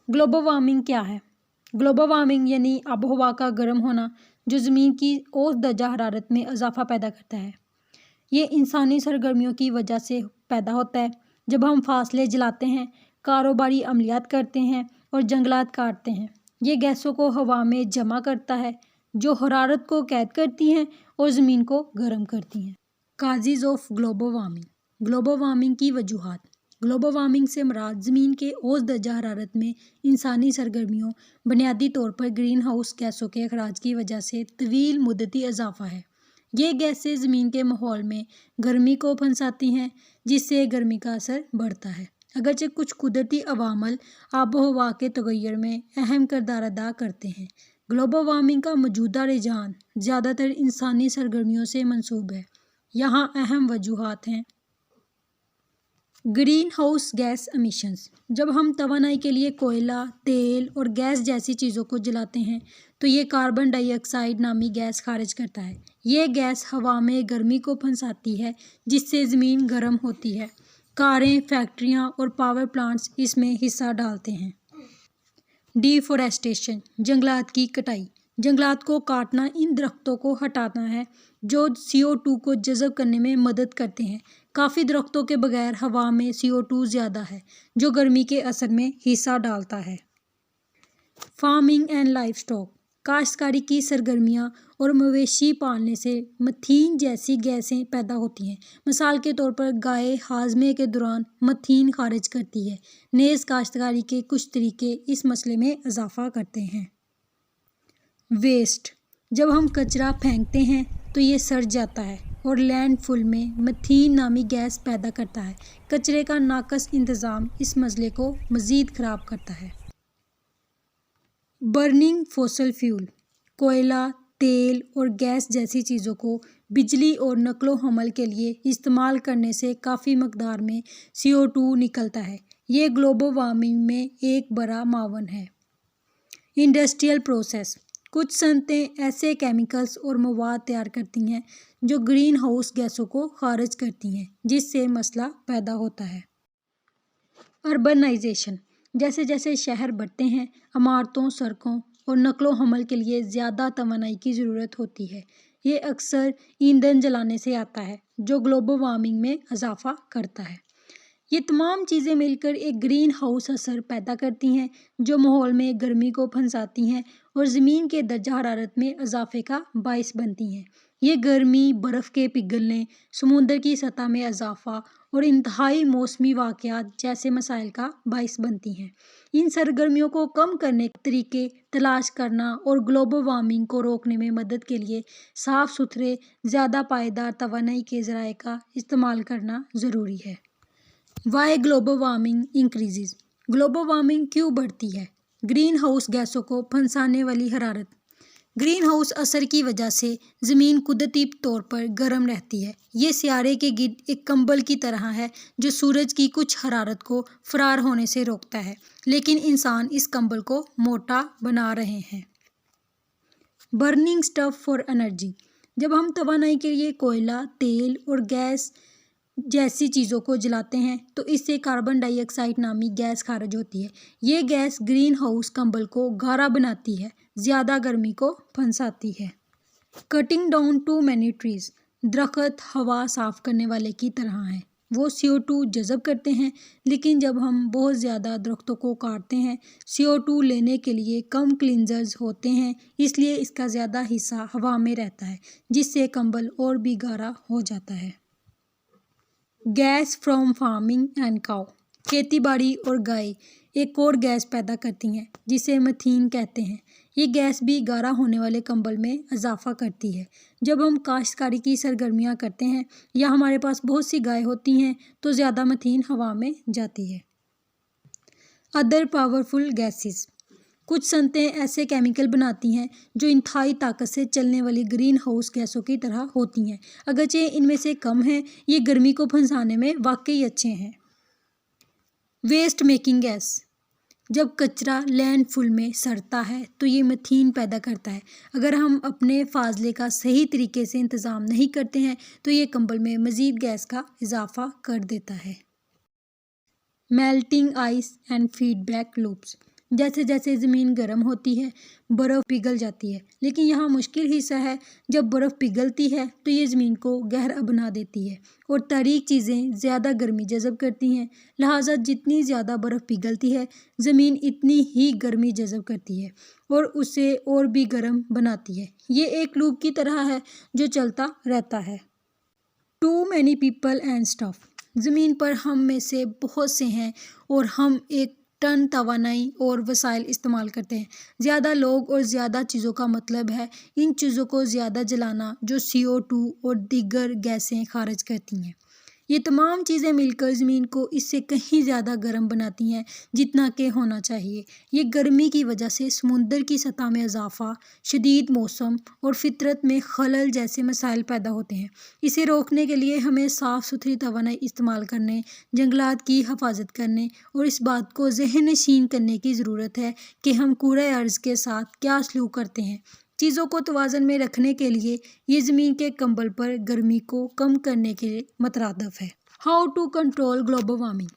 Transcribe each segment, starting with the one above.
Global warming क्या है? Global warming यानी आब व हवा का गर्म होना जो ज़मीन की औसत दर्जा हरारत में इजाफा पैदा करता है। ये इंसानी सरगर्मियों की वजह से पैदा होता है। जब हम फासले जलाते हैं, कारोबारी अमलियात करते हैं और जंगलात काटते हैं, ये गैसों को हवा में जमा करता है जो हरारत को कैद करती हैं और ज़मीन को गर्म करती हैं। Causes of global warming. Global warming की वजूहात। ग्लोबल वार्मिंग से मुराद ज़मीन के औसत दर्जा हरारत में इंसानी सरगर्मियों, बुनियादी तौर पर ग्रीन हाउस गैसों के अखराज की वजह से तवील मुद्दती इजाफा है। ये गैसें ज़मीन के माहौल में गर्मी को फंसाती हैं, जिससे गर्मी का असर बढ़ता है। अगरचे कुछ कुदरती अवामल आबो हवा के तगय्युर में अहम किरदार अदा करते हैं। ग्लोबल वार्मिंग का मौजूदा रुझान ज़्यादातर इंसानी सरगर्मियों से मंसूब है। यहाँ अहम वजूहात हैं। Green house gas emissions. जब हम तवानाई के लिए कोयला, तेल और गैस जैसी चीज़ों को जलाते हैं तो ये कार्बन डाइऑक्साइड नामी गैस खारिज करता है। ये गैस हवा में गर्मी को फंसाती है, जिससे ज़मीन गर्म होती है। कारें, फैक्ट्रियाँ और पावर प्लांट्स इसमें हिस्सा डालते हैं। डिफॉरेस्टेशन, जंगलात की कटाई। जंगलात को काटना इन दरख्तों को हटाना है जो CO2 को जज़ब करने में मदद करते हैं। काफ़ी दरख्तों के बगैर हवा में CO2 ज़्यादा है जो गर्मी के असर में हिस्सा डालता है। Farming and life stock. काश्तकारी की सरगर्मियाँ और मवेशी पालने से मथीन जैसी गैसें पैदा होती हैं। मिसाल के तौर पर गाय हाजमे के दौरान मथीन खारिज करती है। नेज़ काश्तकारी के कुछ तरीके इस मसले में इजाफा करते हैं। वेस्ट। जब हम कचरा फेंकते हैं तो ये सड़ जाता है और लैंडफिल में मथीन नामी गैस पैदा करता है। कचरे का नाकस इंतज़ाम इस मसले को मज़ीद ख़राब करता है। Burning fossil fuel. कोयला, तेल और गैस जैसी चीज़ों को बिजली और नकलो हमल के लिए इस्तेमाल करने से काफ़ी मकदार में CO2 निकलता है। ये ग्लोबल वार्मिंग में एक बड़ा मावन है। Industrial process. कुछ सनतें ऐसे केमिकल्स और मवाद तैयार करती हैं जो ग्रीन हाउस गैसों को खारिज करती हैं, जिससे मसला पैदा होता है। अर्बनाइजेशन। जैसे जैसे शहर बढ़ते हैं, इमारतों, सड़कों और नकलो हमल के लिए ज़्यादा तवानाई की ज़रूरत होती है। ये अक्सर ईंधन जलाने से आता है जो ग्लोबल वार्मिंग में इजाफा करता है। ये तमाम चीज़ें मिलकर एक ग्रीन हाउस असर पैदा करती हैं जो माहौल में गर्मी को फंसाती हैं और ज़मीन के दर्जा हरारत में इजाफे का बाइस बनती हैं। ये गर्मी, बर्फ़ के पिघलने, समुंदर की सतह में इजाफा और इंतहाई मौसमी वाक़यात जैसे मसाइल का बाइस बनती हैं। इन सरगर्मियों को कम करने के तरीके तलाश करना और ग्लोबल वार्मिंग को रोकने में मदद के लिए साफ़ सुथरे, ज़्यादा पायदार तवानाई के ज़राए का इस्तेमाल करना ज़रूरी है। Why global warming increases. Global warming क्यों बढ़ती है? ग्रीन हाउस गैसों को फंसाने वाली हरारत। ग्रीन हाउस असर की वजह से ज़मीन कुदरती तौर पर गर्म रहती है। ये सियारे के गिर्द एक कंबल की तरह है जो सूरज की कुछ हरारत को फरार होने से रोकता है, लेकिन इंसान इस कंबल को मोटा बना रहे हैं। Burning stuff for energy. जब हम तवानाई के लिए कोयला, तेल और गैस जैसी चीज़ों को जलाते हैं तो इससे कार्बन डाइऑक्साइड नामी गैस खारिज होती है। ये गैस ग्रीन हाउस कंबल को गाढ़ा बनाती है, ज़्यादा गर्मी को फंसाती है। Cutting down too many trees. दरख्त हवा साफ़ करने वाले की तरह हैं। वो CO2 जज़ब करते हैं, लेकिन जब हम बहुत ज़्यादा दरख्तों को काटते हैं, CO2 लेने के लिए कम क्लींजर्स होते हैं, इसलिए इसका ज़्यादा हिस्सा हवा में रहता है, जिससे कंबल और भी गाढ़ा हो जाता है। Gas from farming and cow. खेती बाड़ी और गाय एक और गैस पैदा करती हैं जिसे मथीन कहते हैं। ये गैस भी गाढ़ा होने वाले कंबल में इजाफा करती है। जब हम काश्तकारी की सरगर्मियाँ करते हैं या हमारे पास बहुत सी गाय होती हैं तो ज़्यादा मथीन हवा में जाती है। Other powerful gases. कुछ सनतें ऐसे केमिकल बनाती हैं जो इंतहाई ताकत से चलने वाली ग्रीन हाउस गैसों की तरह होती हैं। अगरचे इनमें से कम हैं, ये गर्मी को फंसाने में वाकई अच्छे हैं। Waste making gas. जब कचरा लैंडफिल में सड़ता है तो ये मथीन पैदा करता है। अगर हम अपने फाजले का सही तरीके से इंतज़ाम नहीं करते हैं तो ये कंबल में मज़ीद गैस का इजाफा कर देता है। Melting ice and feedback loops. جیسے جیسے زمین گرم ہوتی ہے برف پگھل جاتی ہے، لیکن یہاں مشکل حصہ ہے، جب برف پگھلتی ہے تو یہ زمین کو گہرا بنا دیتی ہے اور تاریک چیزیں زیادہ گرمی جذب کرتی ہیں، لہٰذا جتنی زیادہ برف پگھلتی ہے زمین اتنی ہی گرمی جذب کرتی ہے اور اسے اور بھی گرم بناتی ہے۔ یہ ایک لوپ کی طرح ہے جو چلتا رہتا ہے۔ Too many people and stuff, زمین پر ہم میں سے بہت سے ہیں اور ہم ایک ٹن توانائی اور وسائل استعمال کرتے ہیں۔ زیادہ لوگ اور زیادہ چیزوں کا مطلب ہے ان چیزوں کو زیادہ جلانا جو CO2 اور دیگر گیسیں خارج کرتی ہیں۔ یہ تمام چیزیں مل کر زمین کو اس سے کہیں زیادہ گرم بناتی ہیں جتنا کہ ہونا چاہیے۔ یہ گرمی کی وجہ سے سمندر کی سطح میں اضافہ، شدید موسم اور فطرت میں خلل جیسے مسائل پیدا ہوتے ہیں۔ اسے روکنے کے لیے ہمیں صاف ستھری توانائی استعمال کرنے، جنگلات کی حفاظت کرنے اور اس بات کو ذہن نشین کرنے کی ضرورت ہے کہ ہم کرۂ ارض کے ساتھ کیا سلوک کرتے ہیں۔ چیزوں کو توازن میں رکھنے کے لیے یہ زمین کے کمبل پر گرمی کو کم کرنے کے مترادف ہے۔ How to control global warming,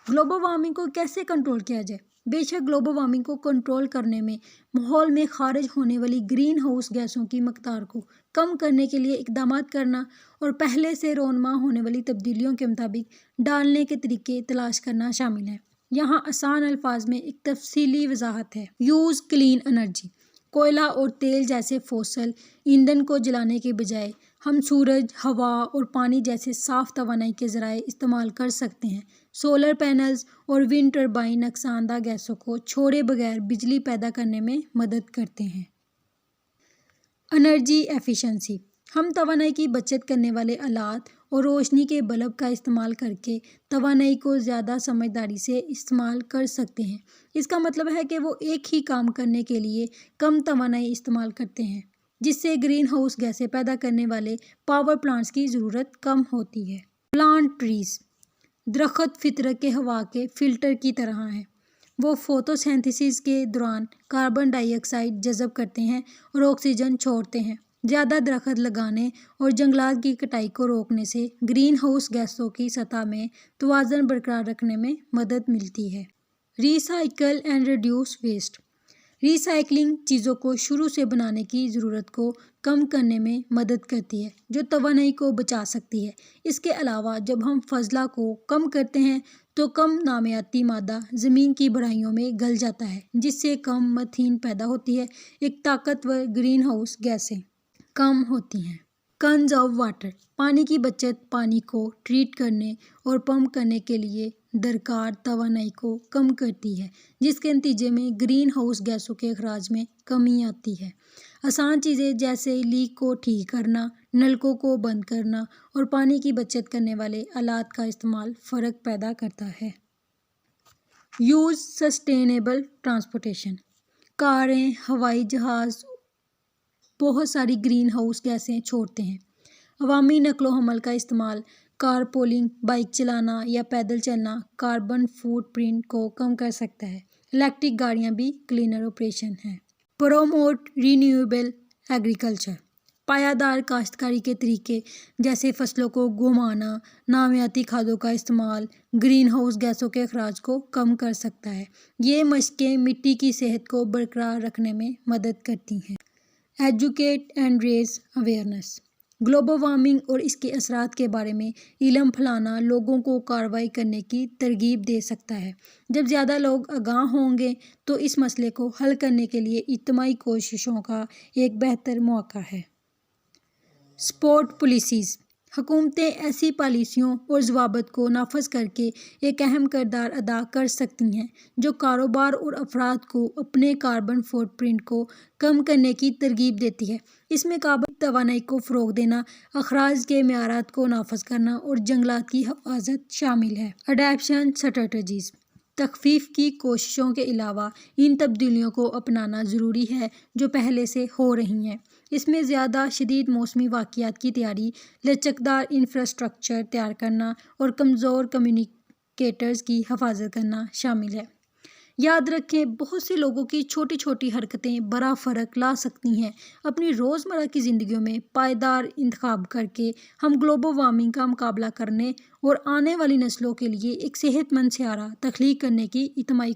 global warming کو کیسے کنٹرول کیا جائے؟ بے شک گلوبل وارمنگ کو کنٹرول کرنے میں ماحول میں خارج ہونے والی گرین ہاؤس گیسوں کی مقدار کو کم کرنے کے لیے اقدامات کرنا اور پہلے سے رونما ہونے والی تبدیلیوں کے مطابق ڈالنے کے طریقے تلاش کرنا شامل ہے۔ یہاں آسان الفاظ میں ایک تفصیلی وضاحت ہے۔ یوز کلین انرجی، کوئلہ اور تیل جیسے فوسل ایندھن کو جلانے کے بجائے ہم سورج، ہوا اور پانی جیسے صاف توانائی کے ذرائع استعمال کر سکتے ہیں۔ سولر پینلز اور ونڈ ٹربائن نقصان دہ گیسوں کو چھوڑے بغیر بجلی پیدا کرنے میں مدد کرتے ہیں۔ انرجی ایفیشنسی، ہم توانائی کی بچت کرنے والے آلات اور روشنی کے بلب کا استعمال کر کے توانائی کو زیادہ سمجھداری سے استعمال کر سکتے ہیں۔ اس کا مطلب ہے کہ وہ ایک ہی کام کرنے کے لیے کم توانائی استعمال کرتے ہیں، جس سے گرین ہاؤس گیسیں پیدا کرنے والے پاور پلانٹس کی ضرورت کم ہوتی ہے۔ پلانٹ ٹریز، درخت فطرت کے ہوا کے فلٹر کی طرح ہیں۔ وہ فوٹوسینتھیسس کے دوران کاربن ڈائی آکسائیڈ جذب کرتے ہیں اور آکسیجن چھوڑتے ہیں۔ زیادہ درخت لگانے اور جنگلات کی کٹائی کو روکنے سے گرین ہاؤس گیسوں کی سطح میں توازن برقرار رکھنے میں مدد ملتی ہے۔ Recycle and reduce waste, recycling چیزوں کو شروع سے بنانے کی ضرورت کو کم کرنے میں مدد کرتی ہے جو توانائی کو بچا سکتی ہے۔ اس کے علاوہ جب ہم فضلہ کو کم کرتے ہیں تو کم نامیاتی مادہ زمین کی بڑھائیوں میں گل جاتا ہے جس سے کم میتھین پیدا ہوتی ہے، ایک طاقتور گرین ہاؤس گیسیں کم ہوتی ہیں۔ کنزرو واٹر، پانی کی بچت پانی کو ٹریٹ کرنے اور پمپ کرنے کے لیے درکار توانائی کو کم کرتی ہے، جس کے نتیجے میں گرین ہاؤس گیسوں کے اخراج میں کمی آتی ہے۔ آسان چیزیں جیسے لیک کو ٹھیک کرنا، نلکوں کو بند کرنا اور پانی کی بچت کرنے والے آلات کا استعمال فرق پیدا کرتا ہے۔ یوز سسٹینیبل ٹرانسپورٹیشن، کاریں، ہوائی جہاز بہت ساری گرین ہاؤس گیسیں چھوڑتے ہیں۔ عوامی نقل و حمل کا استعمال، کار پولنگ، بائک چلانا یا پیدل چلنا کاربن فوٹ پرنٹ کو کم کر سکتا ہے۔ الیکٹرک گاڑیاں بھی کلینر آپریشن ہیں۔ پروموٹ رینیویبل ایگریکلچر، پائیدار کاشتکاری کے طریقے جیسے فصلوں کو گھمانا، نامیاتی کھادوں کا استعمال گرین ہاؤس گیسوں کے اخراج کو کم کر سکتا ہے۔ یہ مشقیں مٹی کی صحت کو برقرار رکھنے میں مدد کرتی ہیں۔ Educate and raise awareness, global warming اور اس کے اثرات کے بارے میں علم پھیلانا لوگوں کو کارروائی کرنے کی ترغیب دے سکتا ہے۔ جب زیادہ لوگ آگاہ ہوں گے تو اس مسئلے کو حل کرنے کے لیے اجتماعی کوششوں کا ایک بہتر موقع ہے۔ سپورٹ پالیسیز، حکومتیں ایسی پالیسیوں اور ضوابط کو نافذ کر کے ایک اہم کردار ادا کر سکتی ہیں جو کاروبار اور افراد کو اپنے کاربن فوٹ پرنٹ کو کم کرنے کی ترغیب دیتی ہے۔ اس میں قابل توانائی کو فروغ دینا، اخراج کے معیارات کو نافذ کرنا اور جنگلات کی حفاظت شامل ہے۔ اڈیپشن اسٹریٹجیز، تخفیف کی کوششوں کے علاوہ ان تبدیلیوں کو اپنانا ضروری ہے جو پہلے سے ہو رہی ہیں۔ اس میں زیادہ شدید موسمی واقعات کی تیاری، لچکدار انفراسٹرکچر تیار کرنا اور کمزور کمیونیکیٹرز کی حفاظت کرنا شامل ہے۔ یاد رکھیں، بہت سے لوگوں کی چھوٹی چھوٹی حرکتیں بڑا فرق لا سکتی ہیں۔ اپنی روزمرہ کی زندگیوں میں پائیدار انتخاب کر کے ہم گلوبل وارمنگ کا مقابلہ کرنے اور آنے والی نسلوں کے لیے ایک صحت مند سیارہ تخلیق کرنے کی اجتماعی